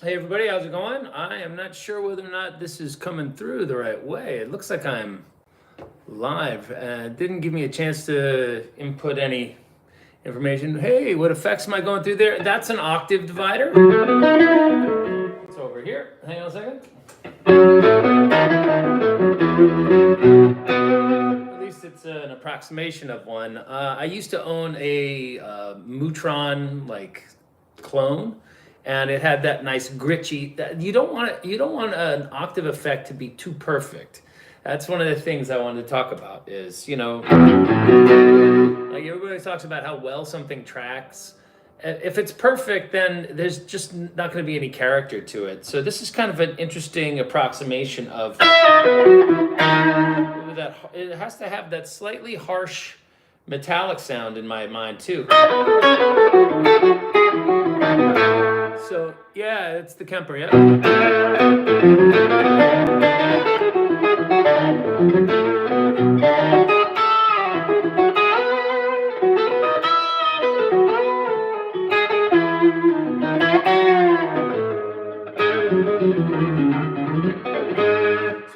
Hey everybody, how's it going? I am not sure whether or not this is coming through the right way. It looks like I'm live. Didn't give me a chance to input any information. Hey, what effects am I going through there? That's an octave divider. It's over here. Hang on a second. At least it's an approximation of one. I used to own a Mutron like clone, and it had that nice gritchy. You don't want an octave effect to be too perfect. That's one of the things I wanted to talk about. Is like everybody talks about how well something tracks. If it's perfect, then there's just not going to be any character to it. So this is kind of an interesting approximation of that. It has to have that slightly harsh metallic sound in my mind too. So yeah, it's the Kemper, yeah. So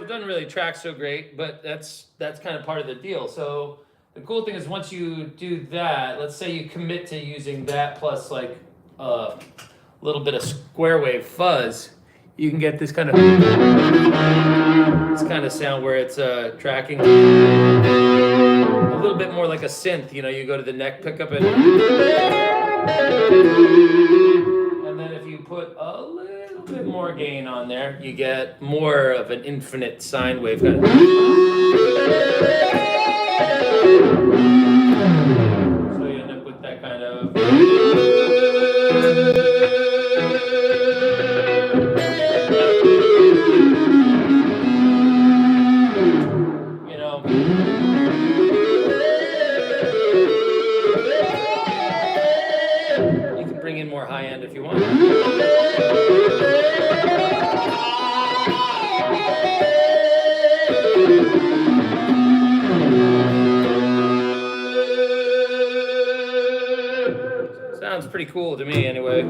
it doesn't really track so great, but that's kind of part of the deal. So the cool thing is once you do that, let's say you commit to using that plus like a little bit of square wave fuzz, you can get this kind of sound where it's tracking a little bit more like a synth. You know, you go to the neck pickup and then if you put a little bit more gain on there, you get more of an infinite sine wave kind of. So you end up with that kind of. You know. You can bring in more high end if you want. Sounds pretty cool to me anyway.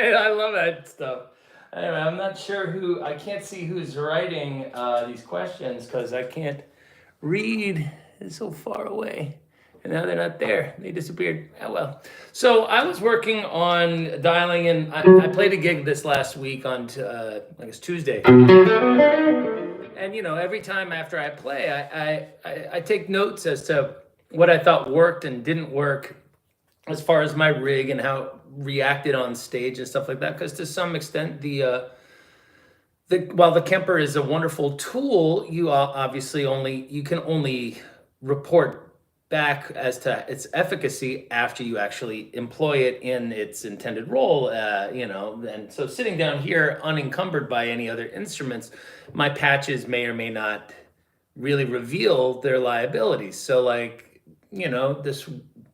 I love that stuff. Anyway, I'm not sure I can't see who's writing these questions because I can't read. It's so far away. And now they're not there. They disappeared. Oh well. So I was working on dialing in. I played a gig this last week on, I guess, Tuesday. And, every time after I play, I take notes as to what I thought worked and didn't work as far as my rig and how it reacted on stage and stuff like that. Because to some extent, while the Kemper is a wonderful tool, you can only report back as to its efficacy after you actually employ it in its intended role. And so sitting down here unencumbered by any other instruments, my patches may or may not really reveal their liabilities. So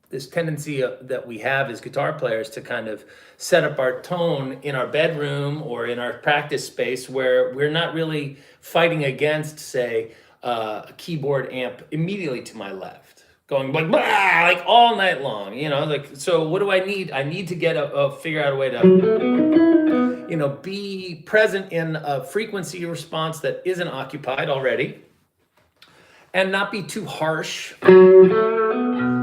this tendency that we have as guitar players to kind of set up our tone in our bedroom or in our practice space where we're not really fighting against, say, a keyboard amp immediately to my left, going like, blah, like all night long, so what do I need? I need to figure out a way to, be present in a frequency response that isn't occupied already and not be too harsh.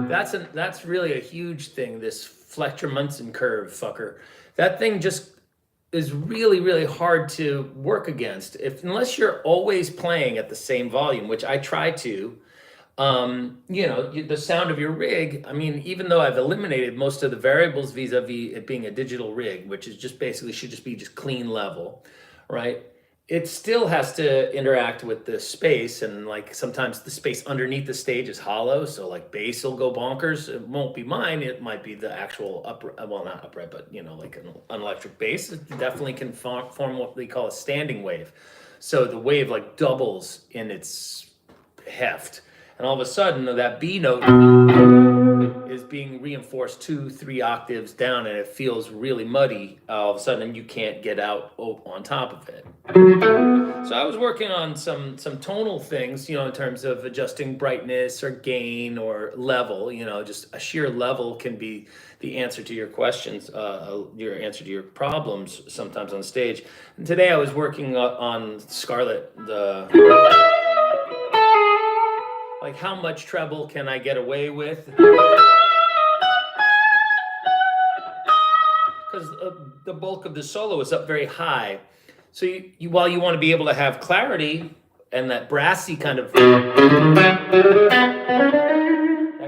That's really a huge thing, this Fletcher Munson curve fucker. That thing just is really, really hard to work against unless you're always playing at the same volume, which I try to. The sound of your rig, I mean, even though I've eliminated most of the variables vis-a-vis it being a digital rig, which is just basically should just be just clean level, right? It still has to interact with the space, and like sometimes the space underneath the stage is hollow, so like bass will go bonkers. It won't be mine, it might be the actual upright, well, not upright, but like an electric bass. It definitely can form what they call a standing wave. So the wave like doubles in its heft, and all of a sudden that B note is being reinforced 2-3 octaves down, and it feels really muddy all of a sudden, and you can't get out on top of it. So I was working on some tonal things, in terms of adjusting brightness or gain or level. Just a sheer level can be the answer to your questions, your answer to your problems sometimes on stage. And today I was working on Scarlet, like how much treble can I get away with? Because the bulk of the solo is up very high. So you while you want to be able to have clarity and that brassy kind of that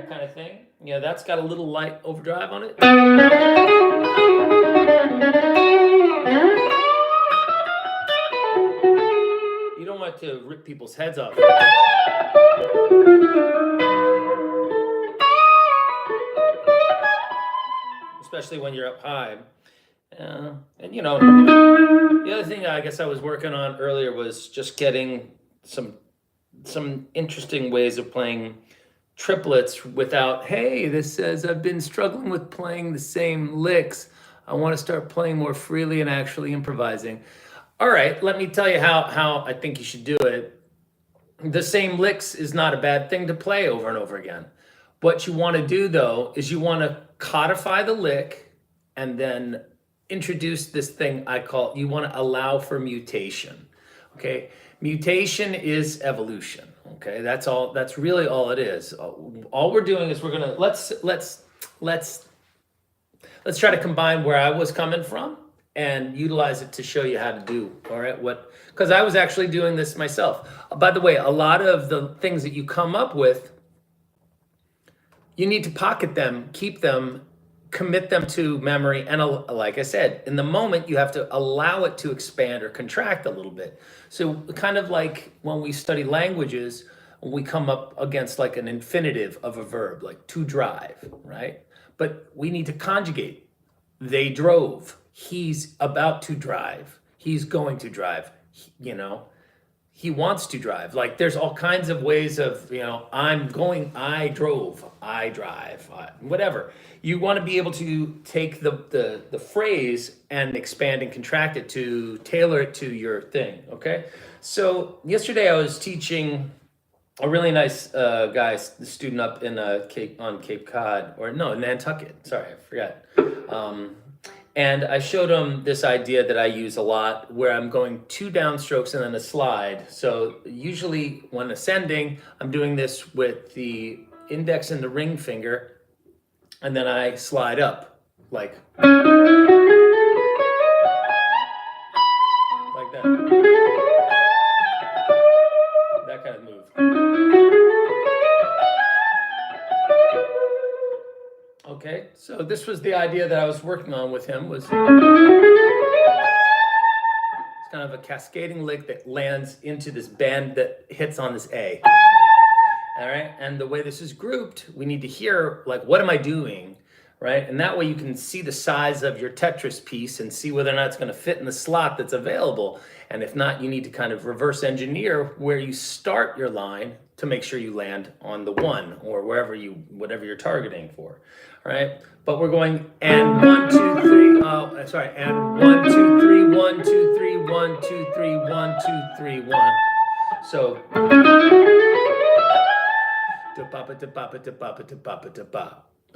kind of thing, that's got a little light overdrive on it. You don't want to rip people's heads off. Especially when you're up high. And the other thing I guess I was working on earlier was just getting some interesting ways of playing triplets without, hey, this says I've been struggling with playing the same licks. I want to start playing more freely and actually improvising. All right, let me tell you how I think you should do it. The same licks is not a bad thing to play over and over again. What you want to do, though, is you want to codify the lick and then introduce this thing you want to allow for mutation. Okay, mutation is evolution. Okay, that's really all it is. All we're doing is we're gonna let's try to combine where I was coming from and utilize it to show you how to do. All right, because I was actually doing this myself. By the way, a lot of the things that you come up with, you need to pocket them, keep them, commit them to memory, and like I said, in the moment you have to allow it to expand or contract a little bit. So kind of like when we study languages, we come up against like an infinitive of a verb, like to drive, right? But we need to conjugate. They drove. He's about to drive. He's going to drive. He wants to drive. Like there's all kinds of ways of, I'm going, I drove, I drive, whatever. You want to be able to take the phrase and expand and contract it to tailor it to your thing, okay? So yesterday I was teaching a really nice guy, the student up in on Cape Cod, or no, Nantucket, sorry, I forgot. And I showed him this idea that I use a lot where I'm going 2 downstrokes and then a slide. So usually when ascending, I'm doing this with the index and the ring finger, and then I slide up like that. That kind of move. Okay, so this was the idea that I was working on with him, was it's kind of a cascading lick that lands into this bend that hits on this A. All right, and the way this is grouped, we need to hear, like, what am I doing, right? And that way you can see the size of your Tetris piece and see whether or not it's gonna fit in the slot that's available. And if not, you need to kind of reverse engineer where you start your line to make sure you land on the 1 or whatever you're targeting for, all right? But we're going and 1, 2, 3, and 1, 2, 3, 1, 2, 3, 1, 2, 3, 1, 2, 3, 1. So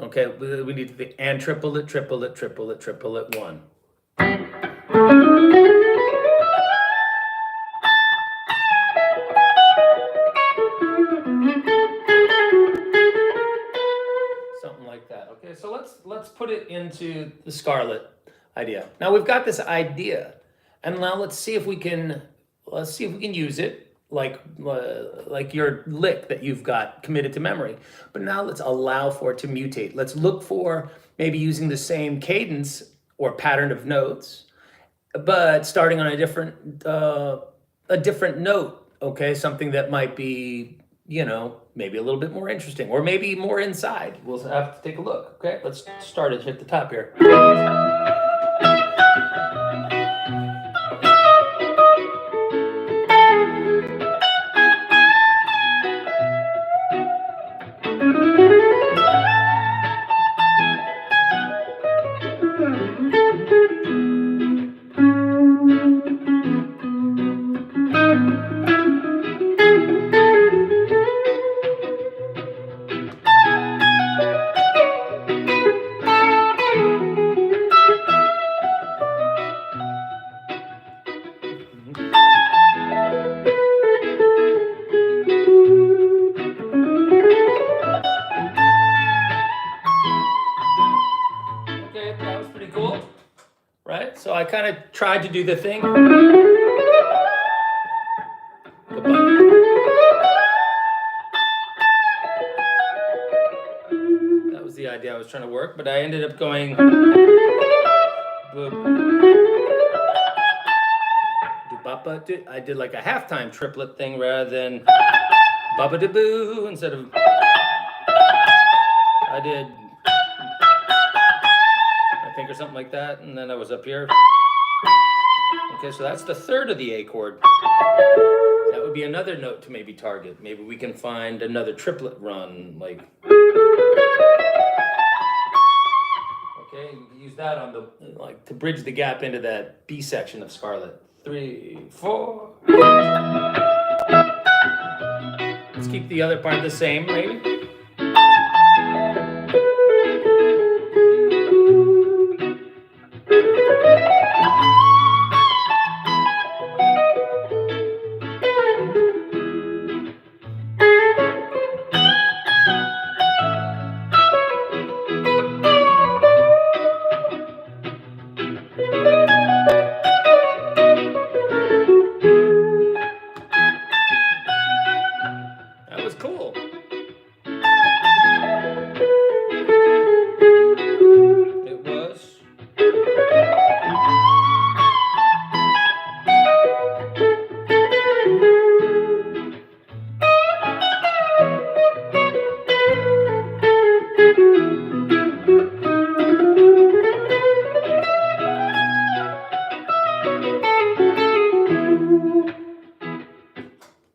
okay, we need to be and triple it, 1. Something like that. Okay, so let's put it into the Scarlet. idea. Now we've got this idea, and now let's see if we can use it like your lick that you've got committed to memory. But now let's allow for it to mutate. Let's look for maybe using the same cadence or pattern of notes, but starting on a different note. Okay, something that might be, maybe a little bit more interesting, or maybe more inside. We'll have to take a look. Okay, let's start it at the top here. So I kind of tried to do the thing. That was the idea I was trying to work, but I ended up going. I did like a halftime triplet thing rather than baba da boo instead of. I did. Or something like that, and then I was up here. Okay, so that's the third of the A chord. That would be another note to maybe target. Maybe we can find another triplet run, like. Okay, you can use that on the to bridge the gap into that B section of Scarlet. 3, 4. Let's keep the other part the same, maybe.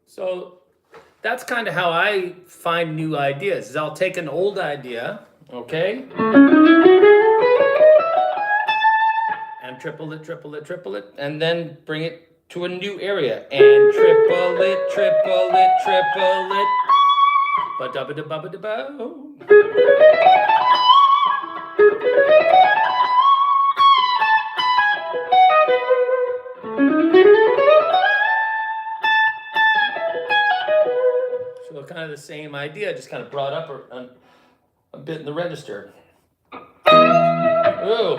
So that's kind of how I find new ideas. Is I'll take an old idea, okay, and triple it, triple it, triple it, and then bring it to a new area and triple it, triple it, triple it. Ba-da-ba-da-ba-ba-da-ba. So kind of the same idea, just kind of brought up a bit in the register. Ooh.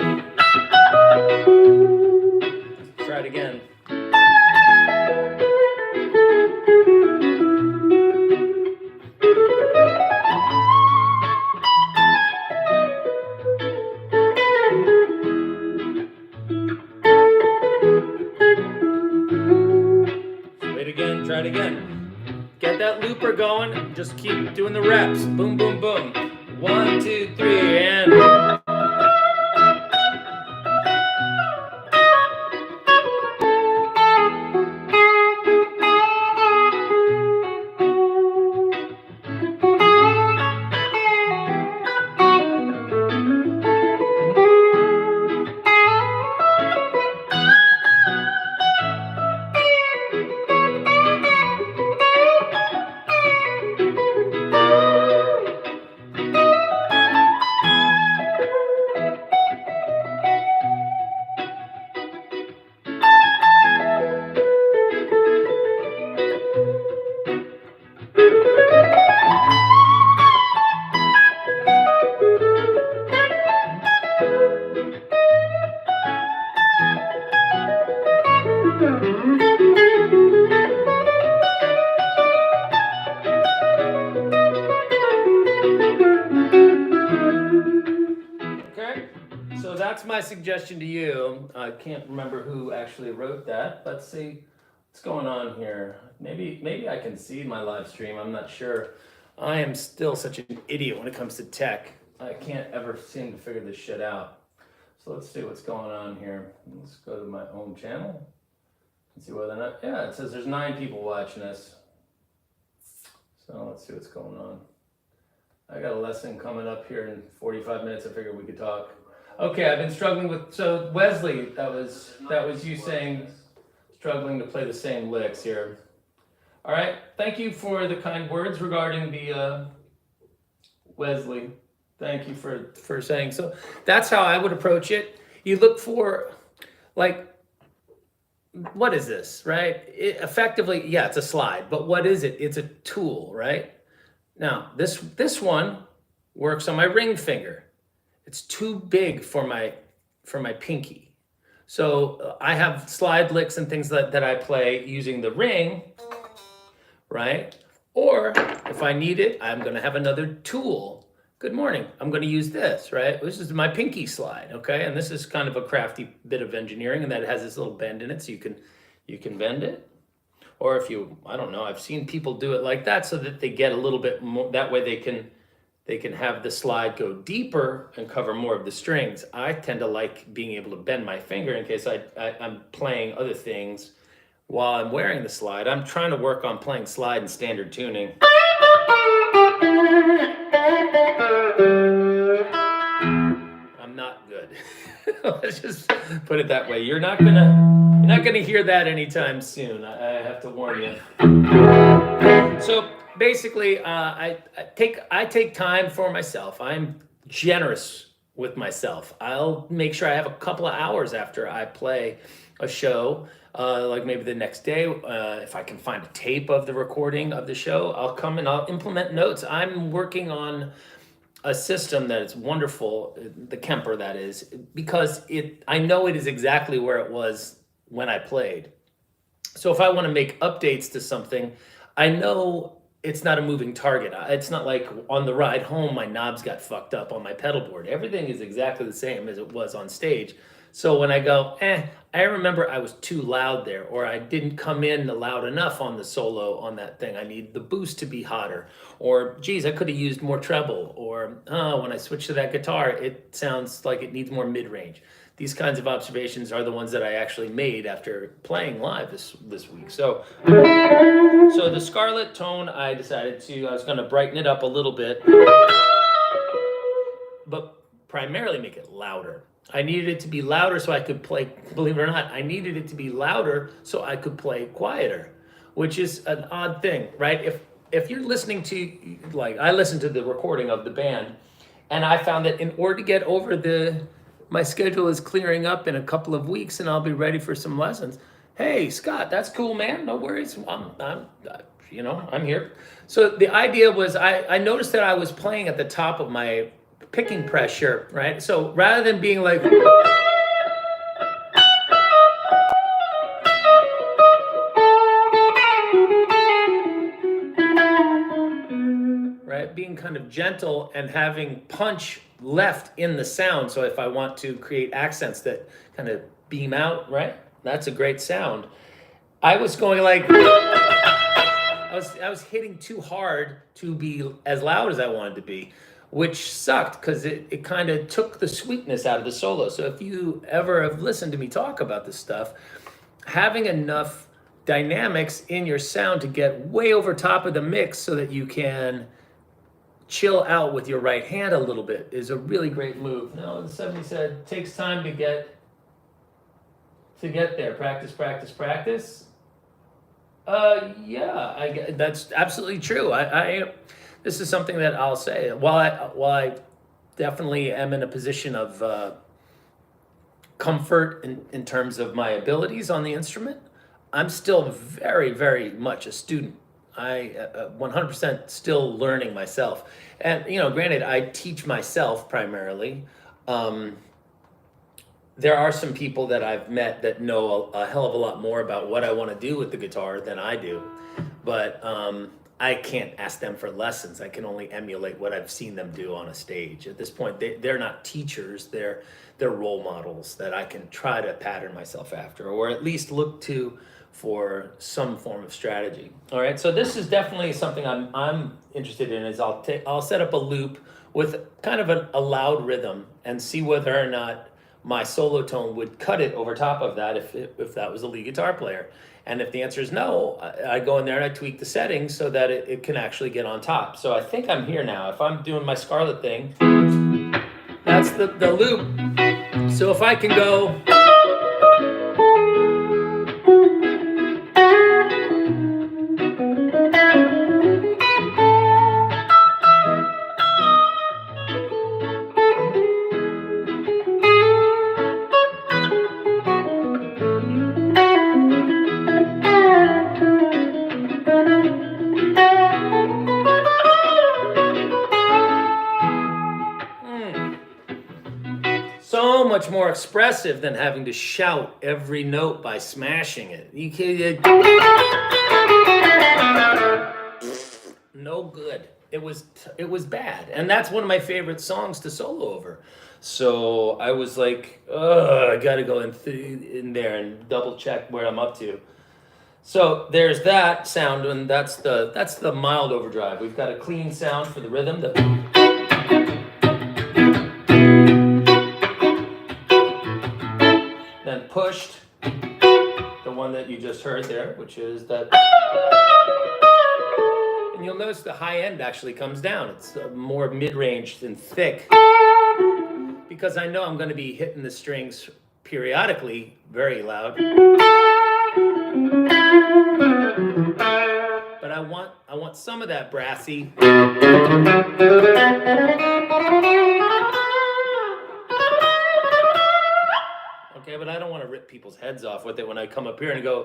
Let's try it again. Wait again, try it again. Get that looper going, just keep doing the reps. Boom, boom, boom. 1, 2, 3, and... Okay, so that's my suggestion to you. I can't remember who actually wrote that. Let's see what's going on here. Maybe I can see my live stream. I'm not sure. I am still such an idiot when it comes to tech. I can't ever seem to figure this shit out. So let's see what's going on here. Let's go to my own channel and see whether or not, yeah, it says there's 9 people watching this. So let's see what's going on. I got a lesson coming up here in 45 minutes. I figured we could talk. Okay, I've been struggling with, so Wesley, that was you saying struggling to play the same licks here. All right, thank you for the kind words regarding the Wesley. Thank you for saying so. That's how I would approach it. You look for, like, what is this, right? Effectively, yeah, it's a slide, but what is it? It's a tool, right? Now, this one works on my ring finger. It's too big for my pinky. So I have slide licks and things that I play using the ring, right? Or if I need it, I'm gonna have another tool. Good morning, I'm gonna use this, right? This is my pinky slide, okay? And this is kind of a crafty bit of engineering, and that has this little bend in it, so you can bend it. Or if you, I don't know, I've seen people do it like that so that they get a little bit more, that way they can have the slide go deeper and cover more of the strings. I tend to like being able to bend my finger in case I'm playing other things while I'm wearing the slide. I'm trying to work on playing slide in standard tuning. I'm not good. Let's just put it that way. You're not gonna hear that anytime soon. I have to warn you. So basically, I take time for myself. I'm generous with myself. I'll make sure I have a couple of hours after I play a show, like maybe the next day. If I can find a tape of the recording of the show, I'll come and I'll implement notes. I'm working on a system that is wonderful, the Kemper that is, because I know it is exactly where it was when I played. So if I want to make updates to something, I know it's not a moving target. It's not like on the ride home, my knobs got fucked up on my pedal board. Everything is exactly the same as it was on stage. So when I go, I remember I was too loud there, or I didn't come in loud enough on the solo on that thing. I need the boost to be hotter, or geez, I could have used more treble, or when I switch to that guitar, it sounds like it needs more mid-range. These kinds of observations are the ones that I actually made after playing live this week. So the Scarlet tone, I decided I was gonna brighten it up a little bit, but primarily make it louder. I needed it to be louder so I could play, believe it or not, I needed it to be louder so I could play quieter, which is an odd thing, right? If you're listening to, like, I listened to the recording of the band, and I found that in order to get over my schedule is clearing up in a couple of weeks and I'll be ready for some lessons. Hey, Scott, that's cool, man. No worries. I'm here. So the idea was I noticed that I was playing at the top of my picking pressure, right? So rather than being like, right, being kind of gentle and having punch left in the sound. So if I want to create accents that kind of beam out, right? That's a great sound. I was going like, I was hitting too hard to be as loud as I wanted to be, which sucked because it kind of took the sweetness out of the solo. So if you ever have listened to me talk about this stuff, having enough dynamics in your sound to get way over top of the mix so that you can chill out with your right hand a little bit is a really great move. Now, the 70 said, takes time to get there. Practice, practice, practice. Yeah, that's absolutely true. This is something that I'll say. While I definitely am in a position of comfort in terms of my abilities on the instrument, I'm still very, very much a student. I 100% still learning myself. And, granted, I teach myself primarily. there are some people that I've met that know a hell of a lot more about what I want to do with the guitar than I do. But I can't ask them for lessons. I can only emulate what I've seen them do on a stage. At this point, they're not teachers. They're role models that I can try to pattern myself after, or at least look to for some form of strategy. All right, so this is definitely something I'm interested in. Is I'll set up a loop with kind of a loud rhythm and see whether or not my solo tone would cut it over top of that if that was a lead guitar player. And if the answer is no, I go in there and I tweak the settings so that it can actually get on top. So I think I'm here now. If I'm doing my Scarlet thing, that's the loop. So if I can go... So much more expressive than having to shout every note by smashing it. You can't... No good. It was bad. And that's one of my favorite songs to solo over. So I was like, I gotta go in there and double check where I'm up to. So there's that sound, and that's the mild overdrive. We've got a clean sound for the rhythm. Then pushed, the one that you just heard there, which is that. And you'll notice the high end actually comes down. It's more mid-range than thick, because I know I'm going to be hitting the strings periodically very loud. But I want some of that brassy. Okay, but I don't want to rip people's heads off with it when I come up here and go.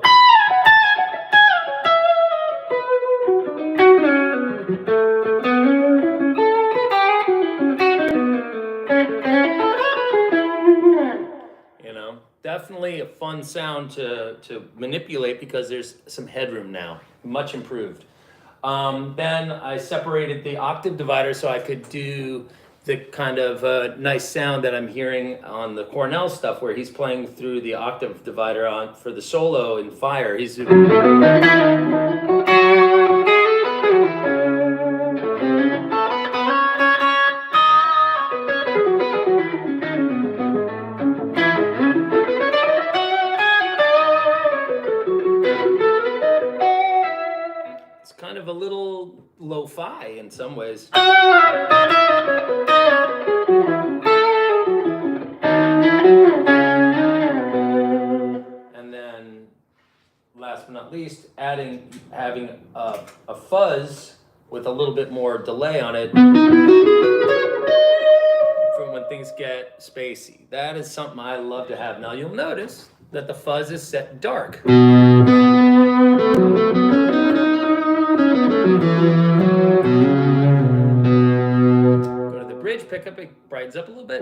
You know, definitely a fun sound to manipulate because there's some headroom now, much improved. Then I separated the octave divider so I could do the kind of nice sound that I'm hearing on the Cornell stuff where he's playing through the octave divider on for the solo in Fire. He's kind of a little lo-fi in some ways. And then, last but not least, having a fuzz with a little bit more delay on it from when things get spacey. That is something I love to have. Now you'll notice that the fuzz is set dark. Go to the bridge pickup, it brightens up a little bit.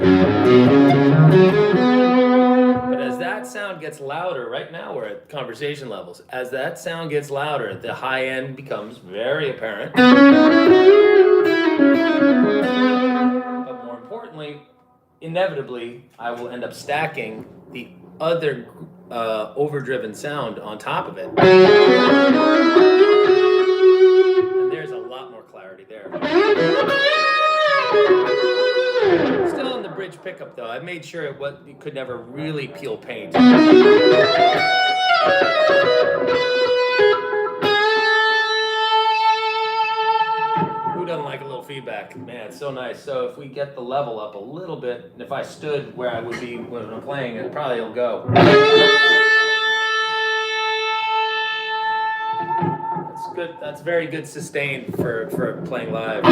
But as that sound gets louder, right now we're at conversation levels. As that sound gets louder, the high end becomes very apparent. But more importantly, inevitably, I will end up stacking the other overdriven sound on top of it. And there's a lot more clarity there. Still in the bridge pickup though, I made sure it could never really peel paint. Who doesn't like a little feedback? Man, it's so nice. So if we get the level up a little bit, and if I stood where I would be when I'm playing, it probably will go. That's good. That's very good sustain for playing live.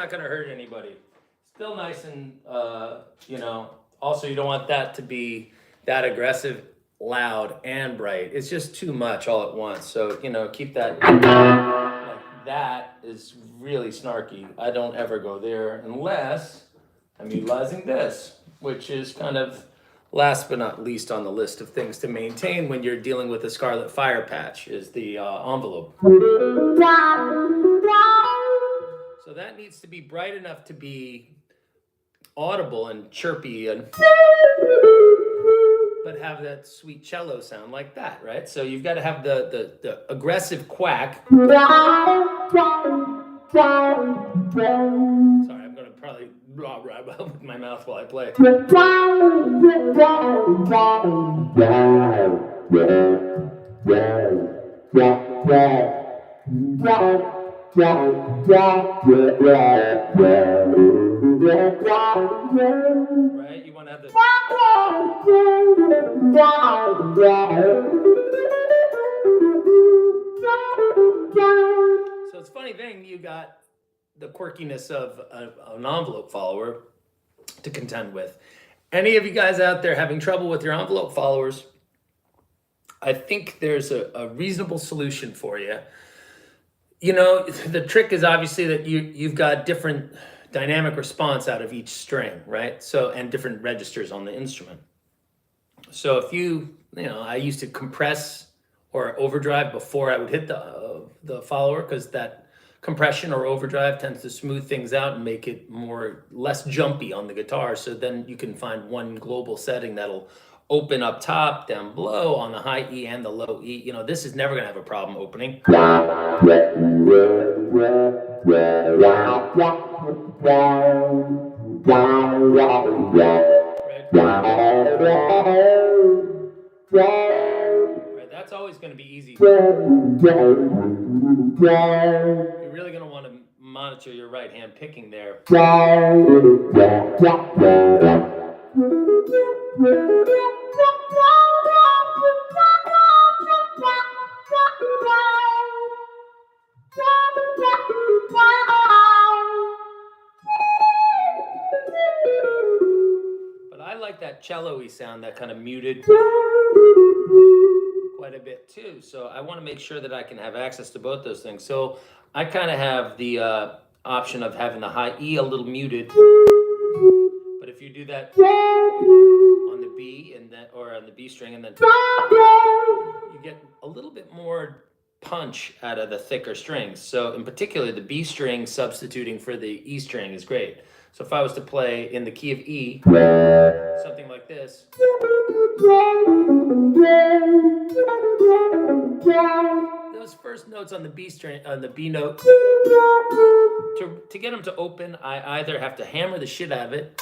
not going to hurt anybody. Still nice and, you know, also you don't want that to be that aggressive, loud, and bright. It's just too much all at once. So, you know, keep that, like that is really snarky. I don't ever go there unless I'm utilizing this, which is kind of last but not least on the list of things to maintain when you're dealing with a Scarlet Fire patch is the envelope. So that needs to be bright enough to be audible and chirpy and but have that sweet cello sound like that, right? So you've got to have the aggressive quack. Sorry, I'm going to probably blah with my mouth while I play. Right? You want to have the... So it's a funny thing, you got the quirkiness of an envelope follower to contend with. Any of you guys out there having trouble with your envelope followers, I think there's a reasonable solution for you. You know, the trick is obviously that you've got different dynamic response out of each string, right? So, and different registers on the instrument. So if you know, I used to compress or overdrive before I would hit the follower, because that compression or overdrive tends to smooth things out and make it less jumpy on the guitar. So then you can find one global setting that'll open up top, down below, on the high E and the low E. You know, this is never going to have a problem opening. Right? That's always going to be easy. You're really going to want to monitor your right hand picking there. But I like that cello-y sound, that kind of muted quite a bit too. So I want to make sure that I can have access to both those things. So I kind of have the option of having the high E a little muted. But if you do that on the B and then, or on the B string, and then you get a little bit more punch out of the thicker strings. So in particular, the B string substituting for the E string is great. So if I was to play in the key of E, something like this, those first notes on the B string, on the B note, to get them to open, I either have to hammer the shit out of it,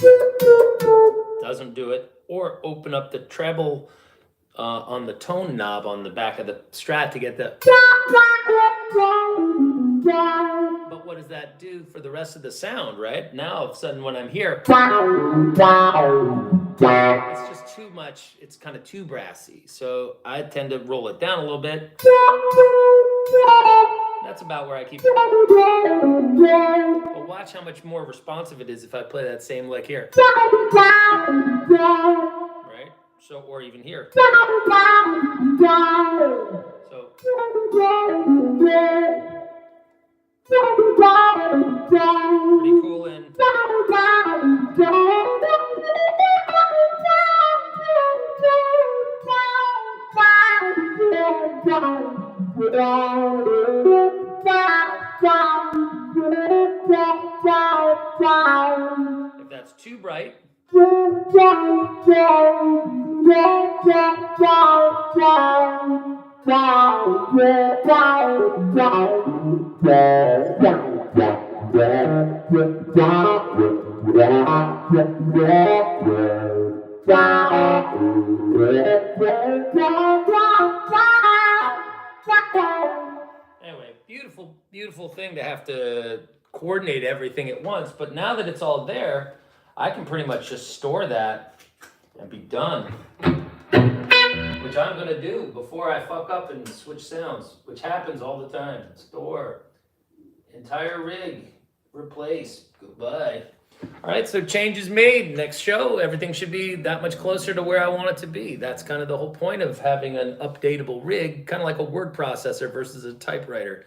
doesn't do it, or open up the treble on the tone knob on the back of the Strat to get the... But what does that do for the rest of the sound, right? Now, all of a sudden, when I'm here, it's just too much. It's kind of too brassy. So I tend to roll it down a little bit. That's about where I keep it. But watch how much more responsive it is if I play that same lick here. Right? So, or even here. So, pretty cool and if that's too bright, anyway, beautiful thing to have to coordinate everything at once. But now that it's all there, I can pretty much just store that and be done. Which I'm going to do before I fuck up and switch sounds, which happens all the time. Store entire rig replace. Goodbye. All right, so change is made. Next show, everything should be that much closer to where I want it to be. That's kind of the whole point of having an updatable rig, kind of like a word processor versus a typewriter.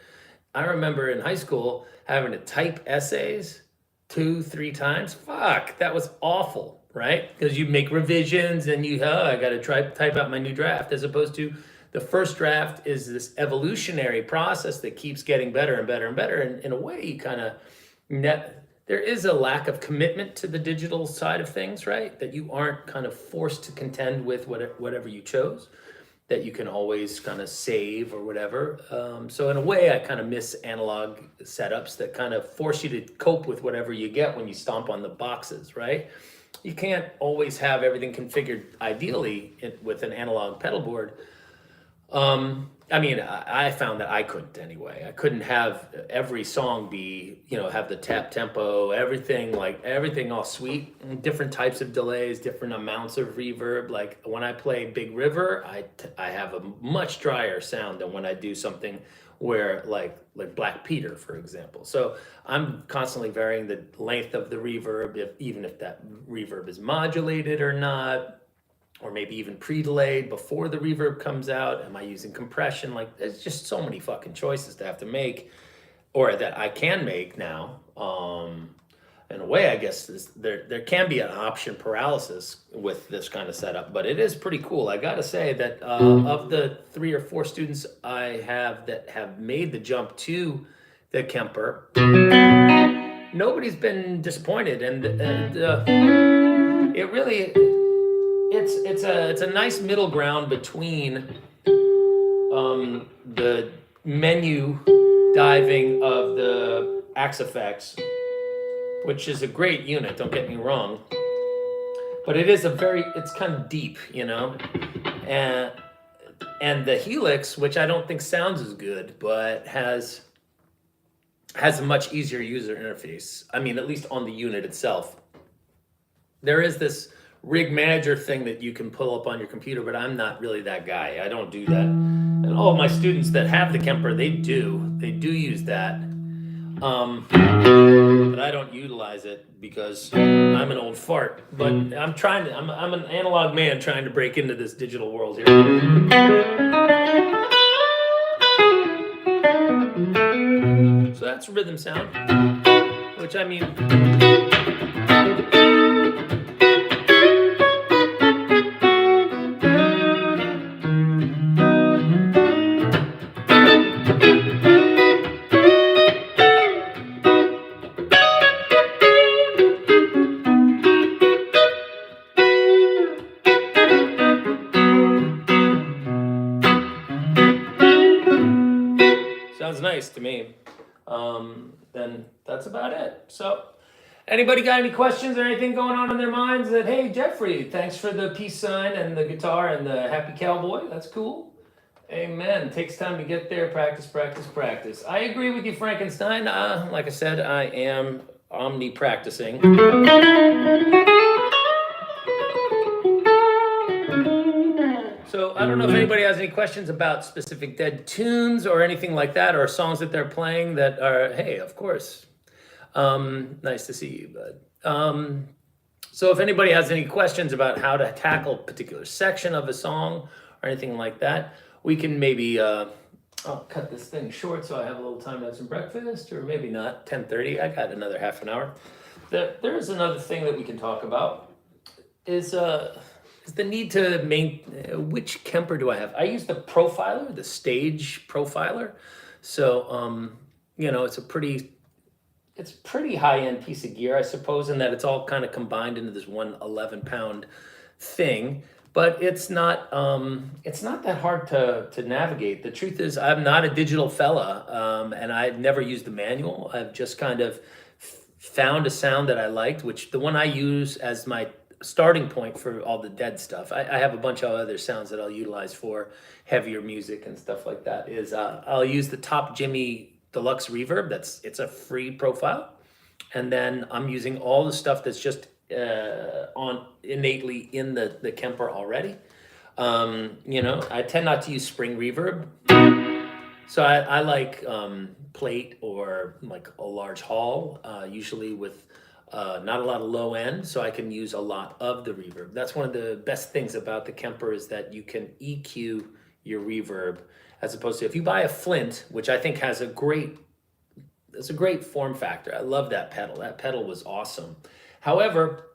I remember in high school having to type essays 2-3 times. Fuck, that was awful, right? Because you make revisions and I got to type out my new draft, as opposed to the first draft is this evolutionary process that keeps getting better and better and better. And in a way, you kind of there is a lack of commitment to the digital side of things, right? That you aren't kind of forced to contend with whatever you chose, that you can always kind of save or whatever. So in a way, I kind of miss analog setups that kind of force you to cope with whatever you get when you stomp on the boxes, right? You can't always have everything configured ideally with an analog pedal board. I mean, I found that I couldn't anyway. I couldn't have every song be, have the tap tempo, everything all sweet, different types of delays, different amounts of reverb. Like when I play Big River, I have a much drier sound than when I do something where like Black Peter, for example. So I'm constantly varying the length of the reverb, even if that reverb is modulated or not, or maybe even pre-delayed before the reverb comes out. Am I using compression? Like, there's just so many fucking choices to have to make, or that I can make now. In a way, I guess there can be an option paralysis with this kind of setup, but it is pretty cool. I gotta say that of the 3 or 4 students I have that have made the jump to the Kemper, nobody's been disappointed, and it really. It's a nice middle ground between the menu diving of the Axe FX, which is a great unit, don't get me wrong, but it's kind of deep, and the Helix, which I don't think sounds as good, but has a much easier user interface. I mean, at least on the unit itself. There is this rig manager thing that you can pull up on your computer, but I'm not really that guy. I don't do that. And all of my students that have the Kemper, they do use that. But I don't utilize it because I'm an old fart. But I'm an analog man trying to break into this digital world here. So that's rhythm sound, which I mean, sounds nice to me. Then that's about it. So anybody got any questions or anything going on in their minds that, hey, Jeffrey, thanks for the peace sign and the guitar and the happy cowboy. That's cool. Amen. Takes time to get there. Practice, practice, practice. I agree with you, Frankenstein. Like I said, I am omni-practicing. So I don't know if anybody has any questions about specific dead tunes or anything like that, or songs that they're playing that are, hey, of course. Nice to see you, bud. So if anybody has any questions about how to tackle a particular section of a song or anything like that, we can maybe, I'll cut this thing short so I have a little time to have some breakfast, or maybe not, 10:30, I got another half an hour. There is another thing that we can talk about, is the need to which Kemper do I have? I use the profiler, the stage profiler. So, it's a pretty high-end piece of gear, I suppose, in that it's all kind of combined into this one 11-pound thing. But it's not that hard to navigate. The truth is, I'm not a digital fella, and I've never used the manual. I've just kind of found a sound that I liked, which the one I use as my starting point for all the dead stuff. I have a bunch of other sounds that I'll utilize for heavier music and stuff like that. Is I'll use the Top Jimmy Deluxe Reverb. It's a free profile, and then I'm using all the stuff that's just on innately in the Kemper already. I tend not to use spring reverb. So I like plate or like a large hall, usually with not a lot of low end, so I can use a lot of the reverb. That's one of the best things about the Kemper is that you can EQ your reverb as opposed to if you buy a Flint, which I think has it's a great form factor. I love that pedal. That pedal was awesome. However,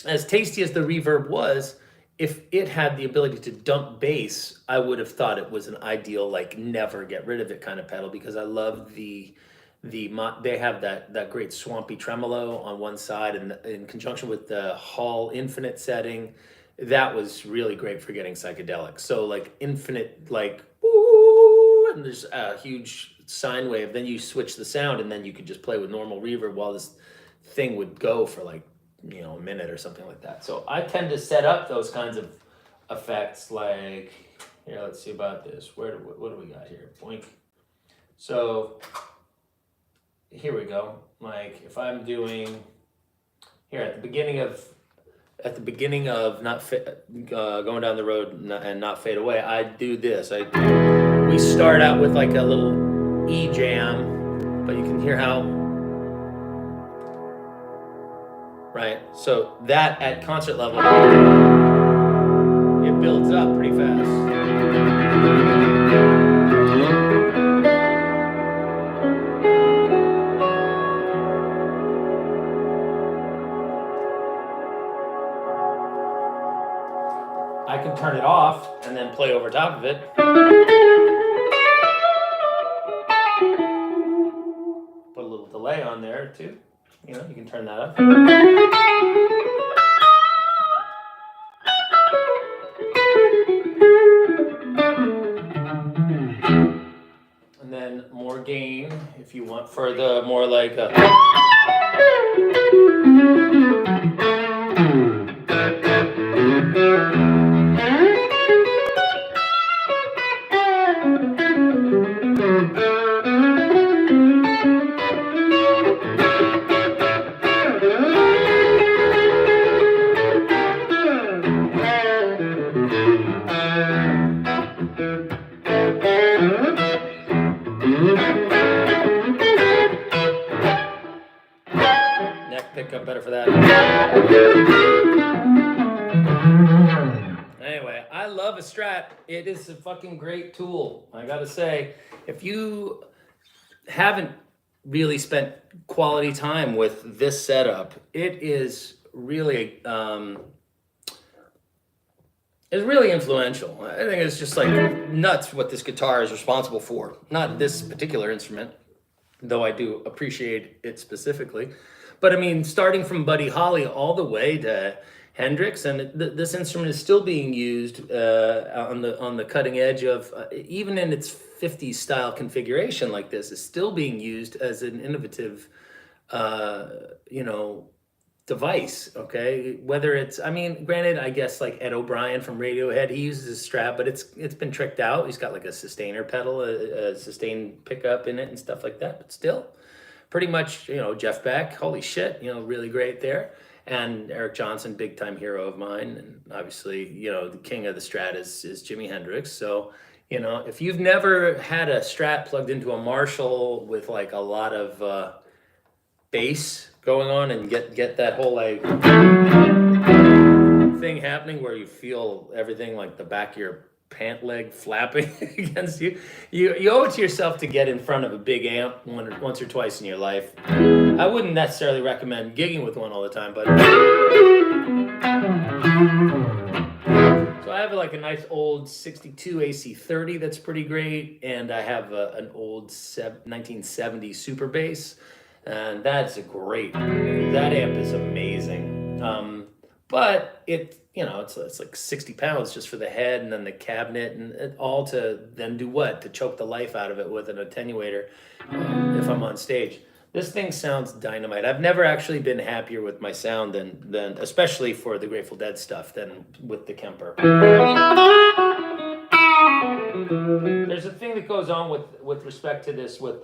as tasty as the reverb was, if it had the ability to dump bass, I would have thought it was an ideal, like never get rid of it kind of pedal because I love they have that great swampy tremolo on one side and in conjunction with the Hall Infinite setting, that was really great for getting psychedelic. So like infinite, like woo, and there's a huge sine wave. Then you switch the sound and then you could just play with normal reverb while this thing would go for like, a minute or something like that. So I tend to set up those kinds of effects like, here, let's see about this. What do we got here? Boink. So here we go. Like if I'm doing here at the beginning of going down the road and not fade away, I do this. We start out with like a little E jam, but you can hear how. Right, so that at concert level, it builds up pretty fast. I can turn it off and then play over top of it. Put a little delay on there too. You can turn that up. And then more gain if you want for the more like pickup better for that. Anyway, I love a Strat. It is a fucking great tool. I gotta say, if you haven't really spent quality time with this setup, it is really influential. I think it's just like nuts what this guitar is responsible for. Not this particular instrument, though I do appreciate it specifically. But I mean, starting from Buddy Holly all the way to Hendrix, and this instrument is still being used on the cutting edge of even in its 50s style configuration like this, is still being used as an innovative, device. Okay, whether it's, I mean, granted, I guess like Ed O'Brien from Radiohead, he uses a Strat, but it's been tricked out. He's got like a sustainer pedal, a sustain pickup in it, and stuff like that. But still, pretty much, Jeff Beck, holy shit, really great there. And Eric Johnson, big time hero of mine. And obviously, the king of the Strat is Jimi Hendrix. So, if you've never had a Strat plugged into a Marshall with like a lot of bass going on and get that whole like thing happening where you feel everything like the back of your pant leg flapping against you owe it to yourself to get in front of a big amp once or twice in your life. I wouldn't necessarily recommend gigging with one all the time, but so I have like a nice old 62 AC30 that's pretty great, and I have an old 1970 Super Bass, and that's great. That amp is amazing. But it's like 60 pounds just for the head and then the cabinet and it all to then do what? To choke the life out of it with an attenuator if I'm on stage. This thing sounds dynamite. I've never actually been happier with my sound than especially for the Grateful Dead stuff, than with the Kemper. There's a thing that goes on with respect to this with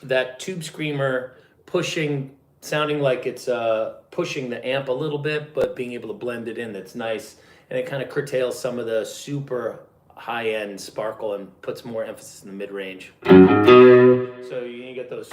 that Tube Screamer sounding like it's pushing the amp a little bit, but being able to blend it in, that's nice. And it kind of curtails some of the super high-end sparkle and puts more emphasis in the mid-range. So you get those.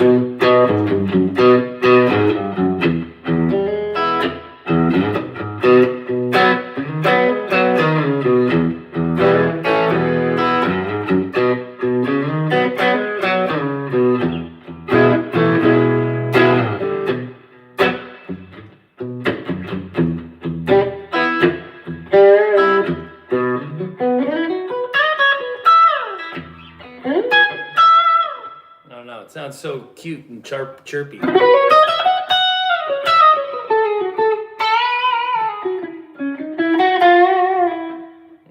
I don't know, it sounds so cute and chirpy.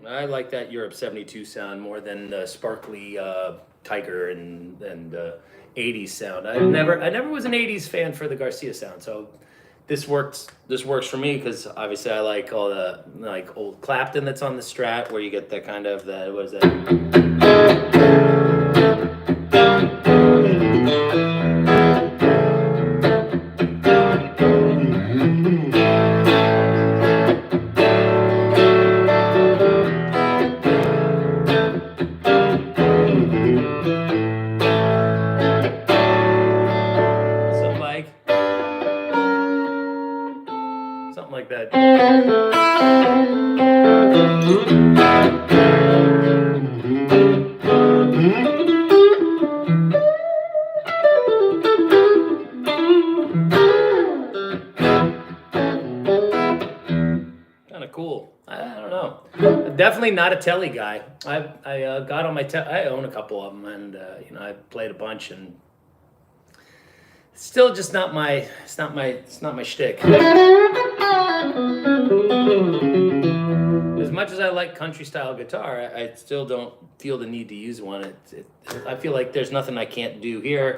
I like that Europe 72 sound more than the sparkly Tiger and 80s sound. I never was an 80s fan for the Garcia sound, so this works for me because obviously I like all the like old Clapton that's on the Strat where you get that kind of what is that? Something like that. Kind of cool. I don't know. Definitely not a telly guy. I got on my I own a couple of them, and I played a bunch, and still just not my. It's not my shtick. As much as I like country style guitar, I still don't feel the need to use one. I feel like there's nothing I can't do here.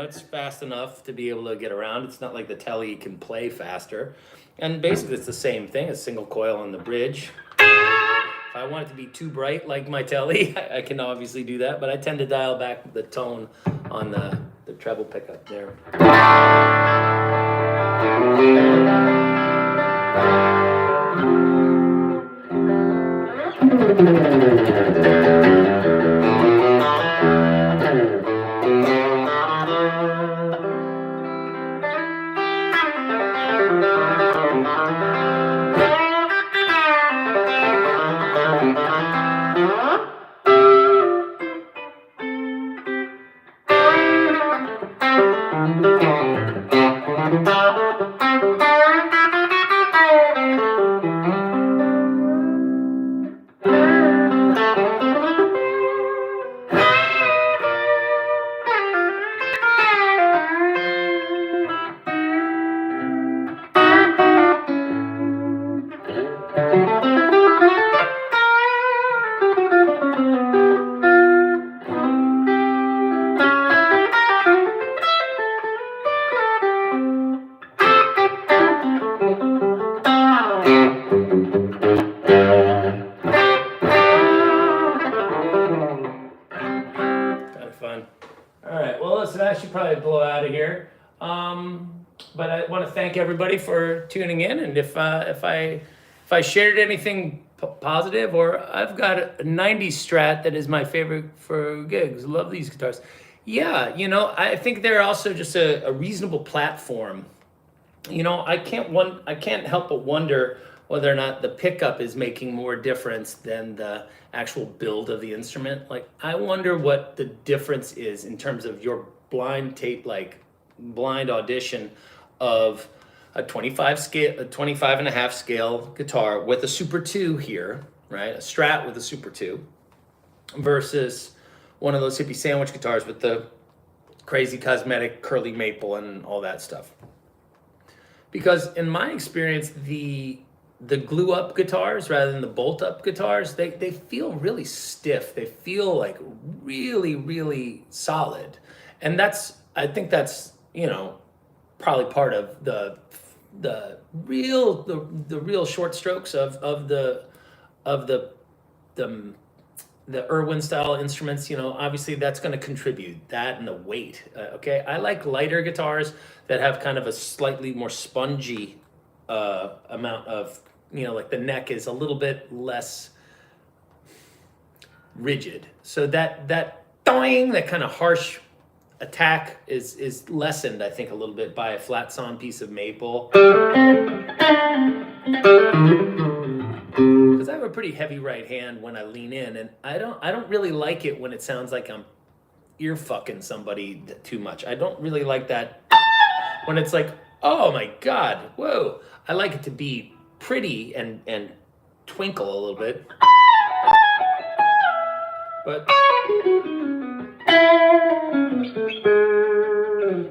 It's fast enough to be able to get around. It's not like the telly can play faster. And basically it's the same thing, a single coil on the bridge. If I want it to be too bright like my telly, I can obviously do that, but I tend to dial back the tone on the treble pickup there. I should probably blow out of here. But I want to thank everybody for tuning in, and if I shared anything positive, or I've got a 90s Strat that is my favorite for gigs. Love these guitars. Yeah, I think they're also just a reasonable platform. I can't help but wonder whether or not the pickup is making more difference than the actual build of the instrument. Like, I wonder what the difference is in terms of your blind audition of a 25 and a half scale guitar with a Super 2 here, right? A Strat with a Super 2 versus one of those hippie sandwich guitars with the crazy cosmetic curly maple and all that stuff. Because in my experience, the glue up guitars rather than the bolt up guitars, they feel really stiff. They feel like really, really solid. And I think that's, probably part of the real short strokes of the the Irwin style instruments, obviously that's going to contribute, that and the weight. Okay, I like lighter guitars that have kind of a slightly more spongy amount of, like the neck is a little bit less rigid. So that doing, that kind of harsh attack is lessened, I think, a little bit by a flat sawn piece of maple. Because I have a pretty heavy right hand when I lean in, and I don't really like it when it sounds like I'm ear fucking somebody too much. I don't really like that when it's like, oh my God, whoa. I like it to be pretty and twinkle a little bit. But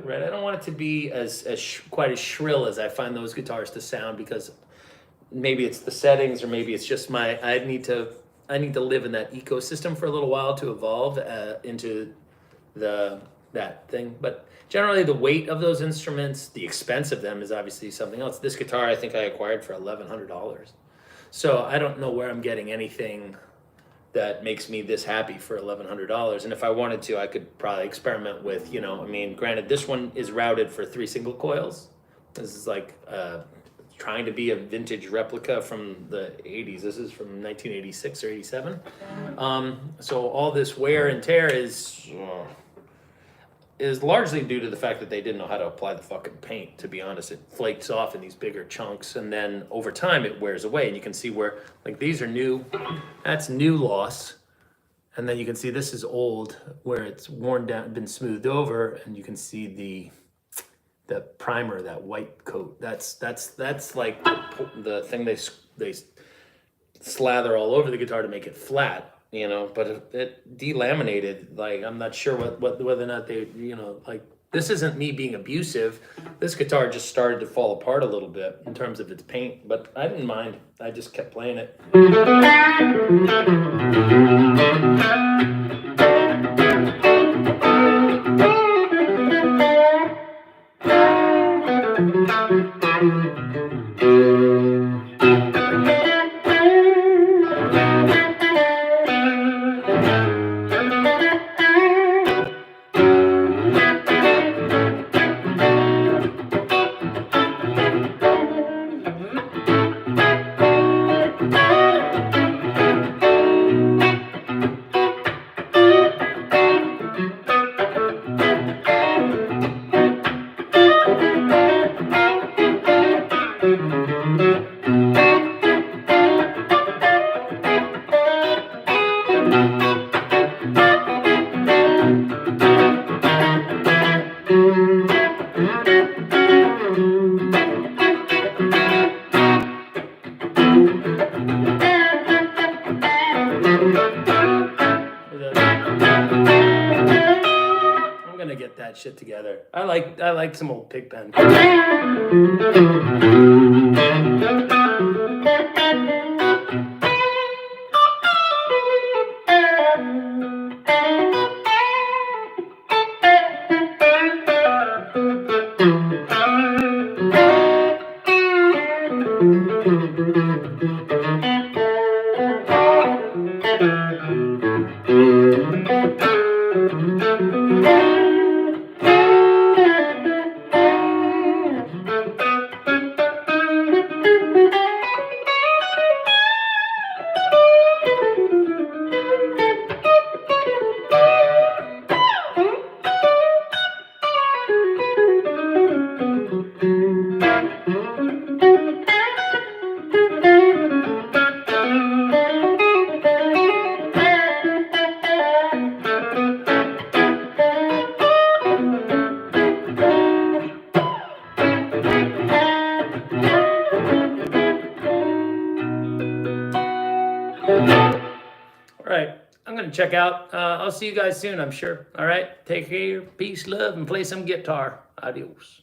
right, I don't want it to be quite as shrill as I find those guitars to sound, because maybe it's the settings, or maybe it's just I need to live in that ecosystem for a little while to evolve into that thing. But generally, the weight of those instruments, the expense of them, is obviously something else. This guitar I think I acquired for $1,100, so I don't know where I'm getting anything that makes me this happy for $1,100. And if I wanted to, I could probably experiment with, granted, this one is routed for 3 single coils. This is like trying to be a vintage replica from the 80s. This is from 1986 or 87. So all this wear and tear is largely due to the fact that they didn't know how to apply the fucking paint, to be honest. It flakes off in these bigger chunks, and then over time it wears away. And you can see where, like, these are new, that's new loss. And then you can see this is old, where it's worn down, been smoothed over, and you can see the primer, that white coat. That's like the thing they slather all over the guitar to make it flat. But it delaminated. Like, I'm not sure whether or not they, like, this isn't me being abusive. This guitar just started to fall apart a little bit in terms of its paint, but I didn't mind. I just kept playing it. Shit together. I like some old Pigpen. Check out. I'll see you guys soon, I'm sure. All right. Take care. Peace, love, and play some guitar. Adios.